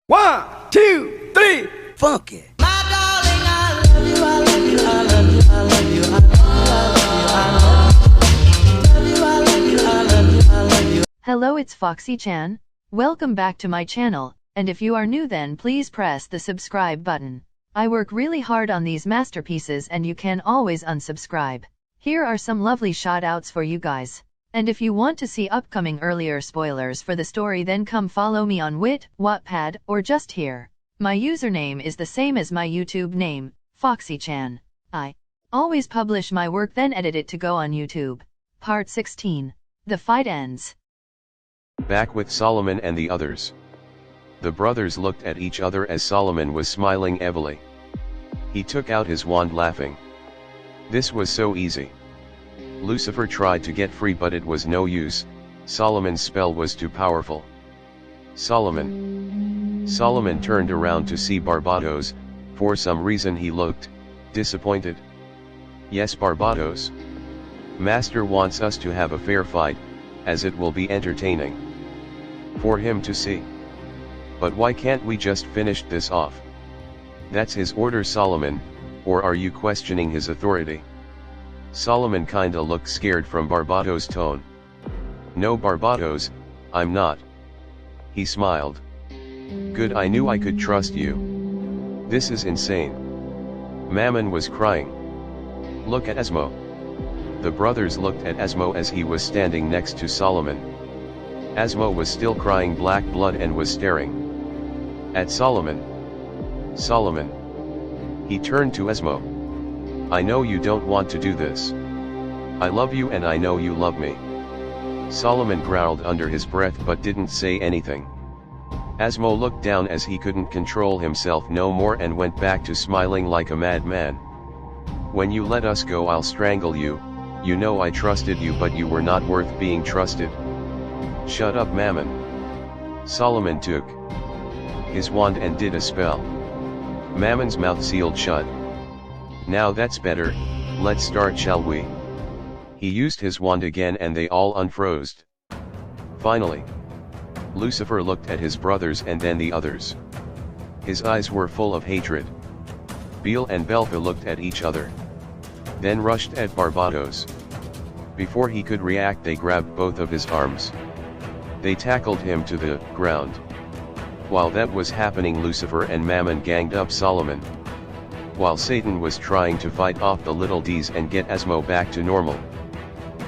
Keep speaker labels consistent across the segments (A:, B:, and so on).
A: One, two, three, funky.
B: Hello, it's Foxi-Chan. Welcome back to my channel, and if you are new then please press the subscribe button. I work really hard on these masterpieces and you can always unsubscribe. Here are some lovely shoutouts for you guys. And if you want to see upcoming earlier spoilers for the story then come follow me on Wattpad, or just here. My username is the same as my YouTube name, Foxi-Chan. I always publish my work then edit it to go on YouTube. Part 16. The fight ends.
C: Back with Solomon and the others. The brothers looked at each other as Solomon was smiling heavily. He took out his wand laughing. This was so easy. Lucifer tried to get free but it was no use, Solomon's spell was too powerful. Solomon turned around to see Barbados. For some reason he looked disappointed. Yes, Barbados. Master wants us to have a fair fight, as it will be entertaining for him to see. But why can't we just finish this off? That's his order, Solomon, or are you questioning his authority? Solomon kinda looked scared from Barbados' tone. No, Barbados, I'm not. He smiled. Good, I knew I could trust you. This is insane. Mammon was crying. Look at Asmo. The brothers looked at Asmo as he was standing next to Solomon. Asmo was still crying black blood and was staring at Solomon. He turned to Asmo. I know you don't want to do this. I love you and I know you love me. Solomon growled under his breath but didn't say anything. Asmo looked down as he couldn't control himself no more and went back to smiling like a madman. When you let us go I'll strangle you. You know I trusted you but you were not worth being trusted. Shut up, Mammon. Solomon took his wand and did a spell. Mammon's mouth sealed shut. Now that's better, let's start, shall we? He used his wand again and they all unfroze. Finally, Lucifer looked at his brothers and then the others. His eyes were full of hatred. Beel and Belfa looked at each other, then rushed at Barbados. Before he could react they grabbed both of his arms. They tackled him to the ground. While that was happening, Lucifer and Mammon ganged up Solomon. While Satan was trying to fight off the little D's and get Asmo back to normal,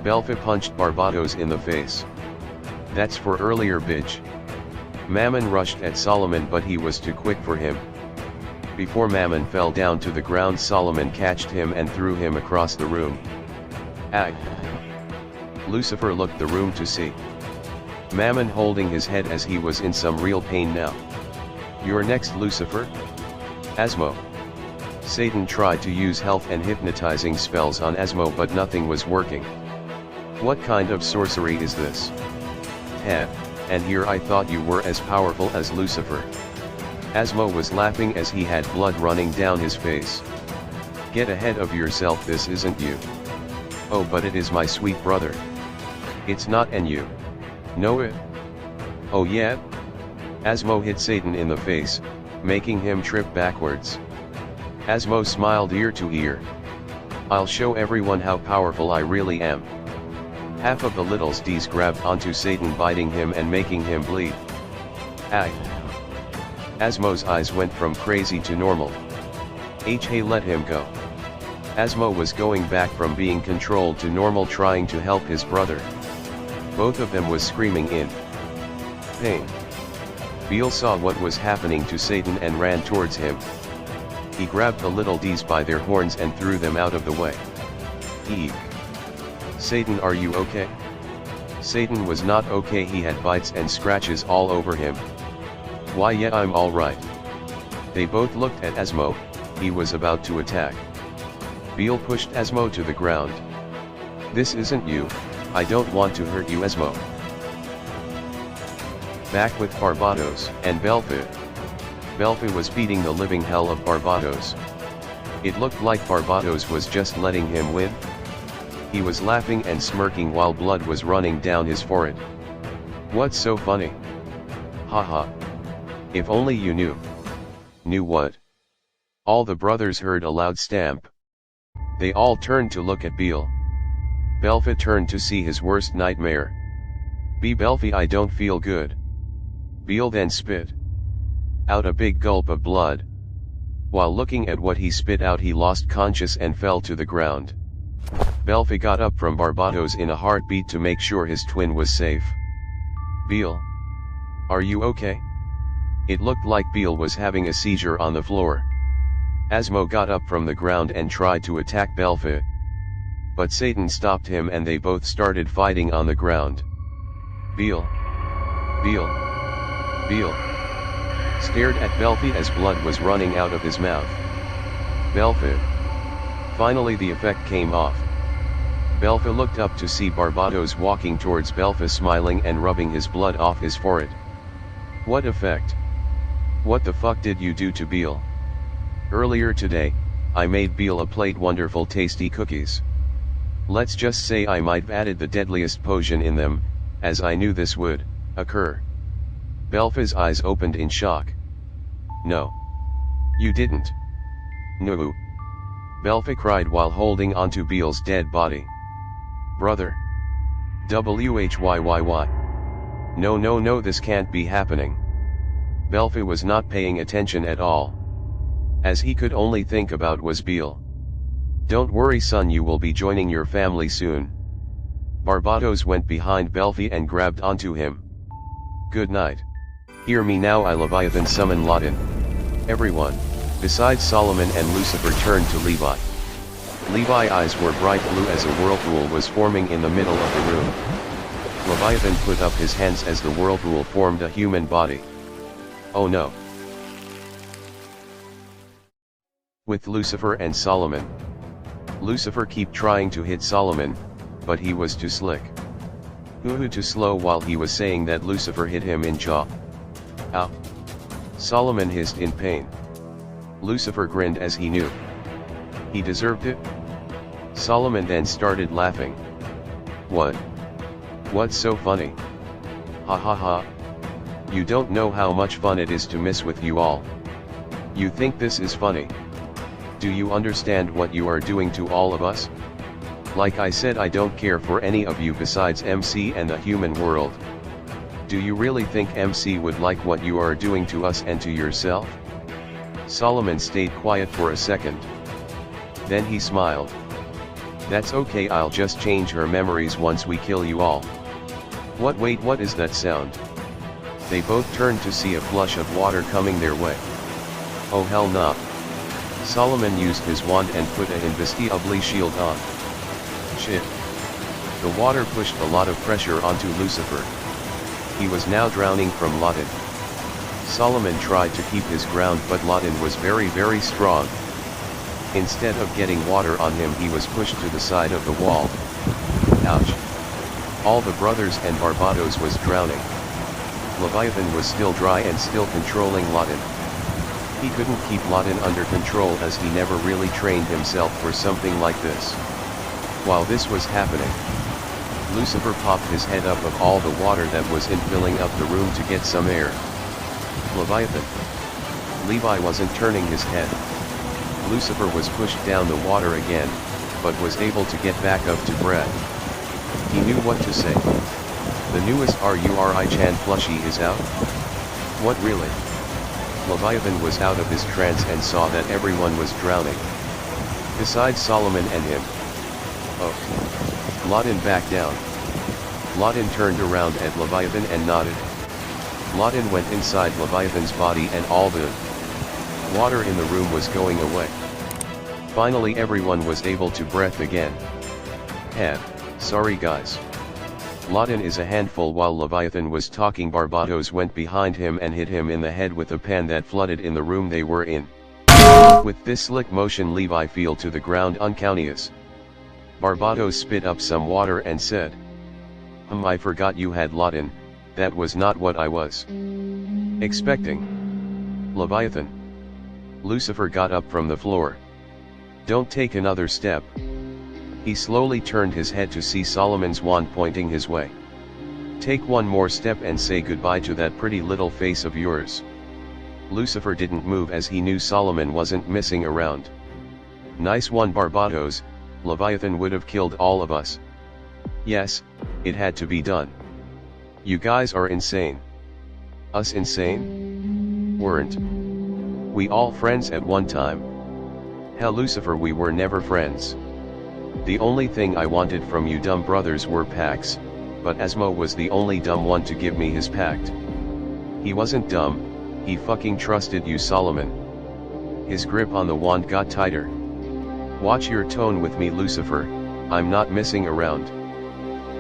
C: Belfa punched Barbados in the face. That's for earlier, bitch. Mammon rushed at Solomon but he was too quick for him. Before Mammon fell down to the ground, Solomon catched him and threw him across the room. Ag. Lucifer looked the room to see Mammon holding his head as he was in some real pain now. You're next, Lucifer. Asmo. Satan tried to use health and hypnotizing spells on Asmo but nothing was working. What kind of sorcery is this? Heh, and here I thought you were as powerful as Lucifer. Asmo was laughing as he had blood running down his face. Get ahead of yourself, this isn't you. Oh, but it is my sweet brother. It's not, and you know it? Oh yeah? Asmo hit Satan in the face, making him trip backwards. Asmo smiled ear to ear. I'll show everyone how powerful I really am. Half of the little D's grabbed onto Satan, biting him and making him bleed. Ag. Asmo's eyes went from crazy to normal. Hey, let him go. Asmo was going back from being controlled to normal, trying to help his brother. Both of them was screaming in pain. Beel saw what was happening to Satan and ran towards him. He grabbed the little D's by their horns and threw them out of the way. Eek. Satan, are you okay? Satan was not okay, he had bites and scratches all over him. Why, yeah, I'm alright. They both looked at Asmo. He was about to attack. Beel pushed Asmo to the ground. This isn't you, I don't want to hurt you, Asmo. Back with Barbados and Belfa. Belfa was beating the living hell of Barbados. It looked like Barbados was just letting him win. He was laughing and smirking while blood was running down his forehead. What's so funny? Haha. If only you knew. Knew what? All the brothers heard a loud stamp. They all turned to look at Beel. Belphi turned to see his worst nightmare. Belphi, I don't feel good. Beel then spit out a big gulp of blood. While looking at what he spit out, he lost conscious and fell to the ground. Belphi got up from Barbados in a heartbeat to make sure his twin was safe. Beel? Are you okay? It looked like Beel was having a seizure on the floor. Asmo got up from the ground and tried to attack Belphi. But Satan stopped him and they both started fighting on the ground. Beel? Beel? Beel? Stared at Belphi as blood was running out of his mouth. Belphi. Finally the effect came off. Belphi looked up to see Barbados walking towards Belphi, smiling and rubbing his blood off his forehead. What effect? What the fuck did you do to Beel? Earlier today, I made Beel a plate wonderful tasty cookies. Let's just say I might have added the deadliest potion in them, as I knew this would occur. Belphi's eyes opened in shock. No. You didn't. No. Belphi cried while holding onto Beel's dead body. Brother. Whyy. No, this can't be happening. Belphi was not paying attention at all. As he could only think about was Beel. Don't worry son, you will be joining your family soon. Barbados went behind Belphi and grabbed onto him. Good night. Hear me now, I Leviathan summon Latin. Everyone, besides Solomon and Lucifer, turned to Levi. Levi's eyes were bright blue as a whirlpool was forming in the middle of the room. Leviathan put up his hands as the whirlpool formed a human body. Oh no. With Lucifer and Solomon. Lucifer kept trying to hit Solomon, but he was too slick. Too slow while he was saying that Lucifer hit him in jaw. Ow. Solomon hissed in pain. Lucifer grinned as he knew he deserved it. Solomon then started laughing. What? What's so funny? Ha ha ha. You don't know how much fun it is to mess with you all. You think this is funny? Do you understand what you are doing to all of us? Like I said, I don't care for any of you besides MC and the human world. Do you really think MC would like what you are doing to us and to yourself? Solomon stayed quiet for a second. Then he smiled. That's okay, I'll just change her memories once we kill you all. Wait, what is that sound? They both turned to see a flush of water coming their way. Oh hell nah. Solomon used his wand and put an invisible shield on. Shit. The water pushed a lot of pressure onto Lucifer. He was now drowning from Latin. Solomon tried to keep his ground, but Latin was very strong. Instead of getting water on him, he was pushed to the side of the wall. Ouch. All the brothers and Barbados was drowning. Leviathan was still dry and still controlling Latin. He couldn't keep Latin under control as he never really trained himself for something like this. While this was happening, Lucifer popped his head up of all the water that was in, filling up the room to get some air. Leviathan. Levi wasn't turning his head. Lucifer was pushed down the water again, but was able to get back up to breath. He knew what to say. The newest Foxi-Chan plushie is out? What really? Leviathan was out of his trance and saw that everyone was drowning. Besides Solomon and him. Oh. Latin backed down. Latin turned around at Leviathan and nodded. Latin went inside Leviathan's body and all the water in the room was going away. Finally everyone was able to breathe again. Sorry guys. Latin is a handful. While Leviathan was talking, Barbados went behind him and hit him in the head with a pan that flooded in the room they were in. With this slick motion, Levi fell to the ground unconscious. Barbados spit up some water and said, I forgot you had Latin, that was not what I was expecting. Leviathan. Lucifer got up from the floor. Don't take another step. He slowly turned his head to see Solomon's wand pointing his way. Take one more step and say goodbye to that pretty little face of yours. Lucifer didn't move as he knew Solomon wasn't messing around. Nice one, Barbados. Leviathan would have killed all of us. Yes, it had to be done. You guys are insane. Us insane? Weren't we all friends at one time? Hell, Lucifer, we were never friends. The only thing I wanted from you dumb brothers were packs, but Asmo was the only dumb one to give me his pact. He wasn't dumb, he fucking trusted you, Solomon. His grip on the wand got tighter. Watch your tone with me, Lucifer, I'm not messing around.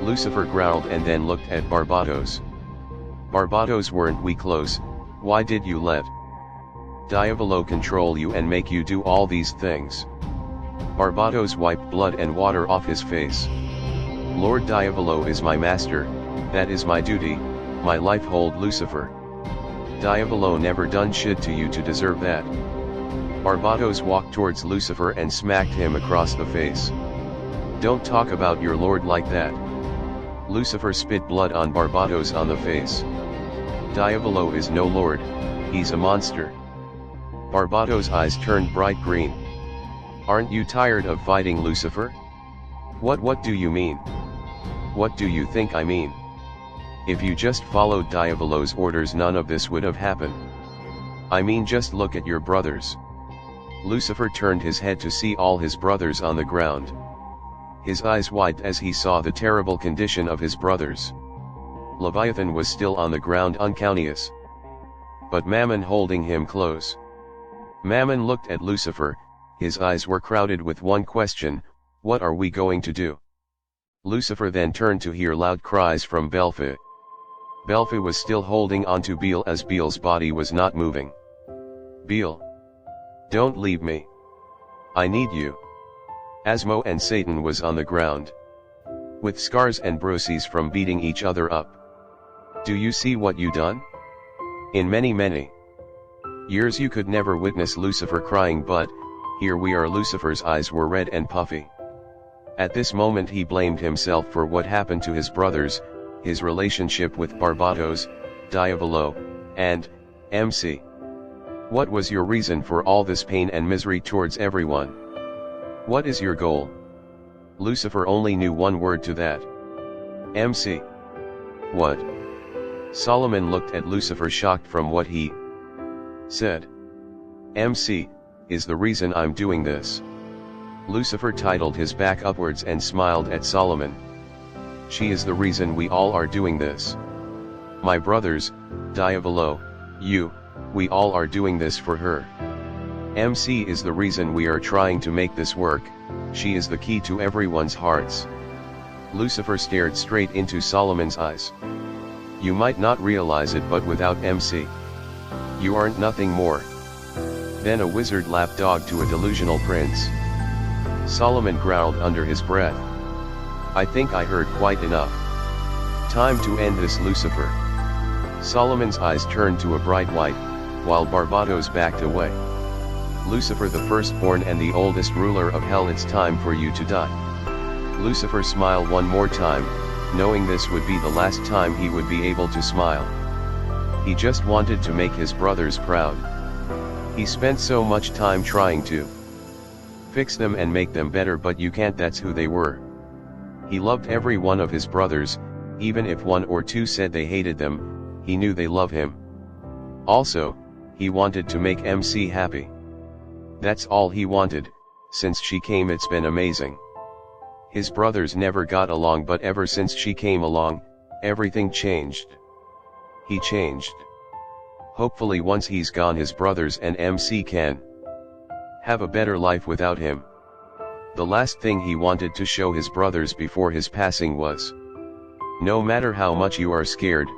C: Lucifer growled and then looked at Barbados. Barbados, weren't we close? Why did you let Diavolo control you and make you do all these things? Barbados wiped blood and water off his face. Lord Diavolo is my master, that is my duty, my life hold, Lucifer. Diavolo never done shit to you to deserve that. Barbados walked towards Lucifer and smacked him across the face. Don't talk about your lord like that. Lucifer spit blood on Barbados on the face. Diavolo is no lord, he's a monster. Barbados' eyes turned bright green. Aren't you tired of fighting, Lucifer? What do you mean? What do you think I mean? If you just followed Diavolo's orders, none of this would have happened. I mean, just look at your brothers. Lucifer turned his head to see all his brothers on the ground. His eyes widened as he saw the terrible condition of his brothers. Leviathan was still on the ground, unconscious, but Mammon holding him close. Mammon looked at Lucifer, his eyes were crowded with one question: what are we going to do? Lucifer then turned to hear loud cries from Belfi. Belfi was still holding onto Beel as Beel's body was not moving. Beel, don't leave me. I need you. Asmo and Satan was on the ground, with scars and bruises from beating each other up. Do you see what you done? In many years you could never witness Lucifer crying, but here we are. Lucifer's eyes were red and puffy. At this moment he blamed himself for what happened to his brothers, his relationship with Barbados, Diavolo, and MC. What was your reason for all this pain and misery towards everyone? What is your goal? Lucifer only knew one word to that. MC. What? Solomon looked at Lucifer, shocked from what he said. MC is the reason I'm doing this. Lucifer titled his back upwards and smiled at Solomon. She is the reason we all are doing this. My brothers, Diavolo, you, we all are doing this for her. MC is the reason we are trying to make this work, she is the key to everyone's hearts. Lucifer stared straight into Solomon's eyes. You might not realize it, but without MC, you aren't nothing more than a wizard lapdog to a delusional prince. Solomon growled under his breath. I think I heard quite enough. Time to end this, Lucifer. Solomon's eyes turned to a bright white, while Barbados backed away. Lucifer, the firstborn and the oldest ruler of hell, it's time for you to die. Lucifer smiled one more time, knowing this would be the last time he would be able to smile. He just wanted to make his brothers proud. He spent so much time trying to fix them and make them better, but you can't, that's who they were. He loved every one of his brothers, even if one or two said they hated them, he knew they love him. Also, he wanted to make MC happy. That's all he wanted. Since she came, it's been amazing. His brothers never got along, but ever since she came along, everything changed. He changed. Hopefully once he's gone, his brothers and MC can have a better life without him. The last thing he wanted to show his brothers before his passing was, no matter how much you are scared,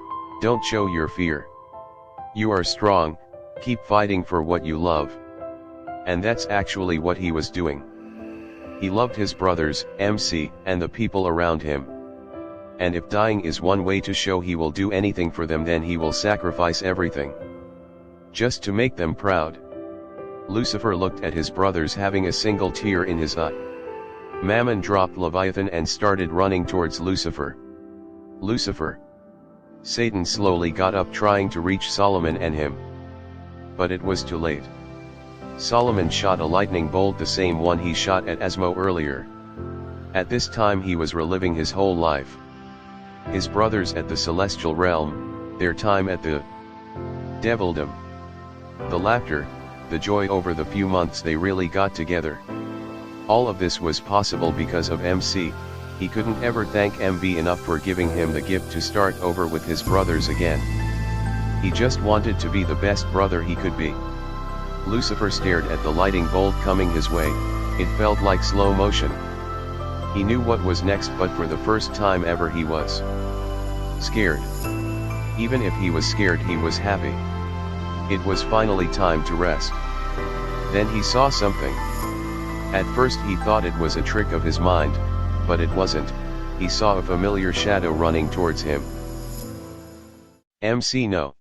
C: don't show your fear. You are strong, keep fighting for what you love. And that's actually what he was doing. He loved his brothers, MC, and the people around him. And if dying is one way to show he will do anything for them, then he will sacrifice everything, just to make them proud. Lucifer looked at his brothers, having a single tear in his eye. Mammon dropped Leviathan and started running towards Lucifer. Lucifer. Satan slowly got up, trying to reach Solomon and him. but it was too late. Solomon shot a lightning bolt, the same one he shot at Asmo earlier. At this time he was reliving his whole life. His brothers at the celestial realm, their time at the devildom. The laughter, the joy over the few months they really got together. All of this was possible because of MC. He couldn't ever thank MV enough for giving him the gift to start over with his brothers again. He just wanted to be the best brother he could be. Lucifer stared at the lightning bolt coming his way. It felt like slow motion. He knew what was next, but for the first time ever he was scared. Even if he was scared, he was happy. It was finally time to rest. Then he saw something. At first he thought it was a trick of his mind, but it wasn't. He saw a familiar shadow running towards him. MC, no.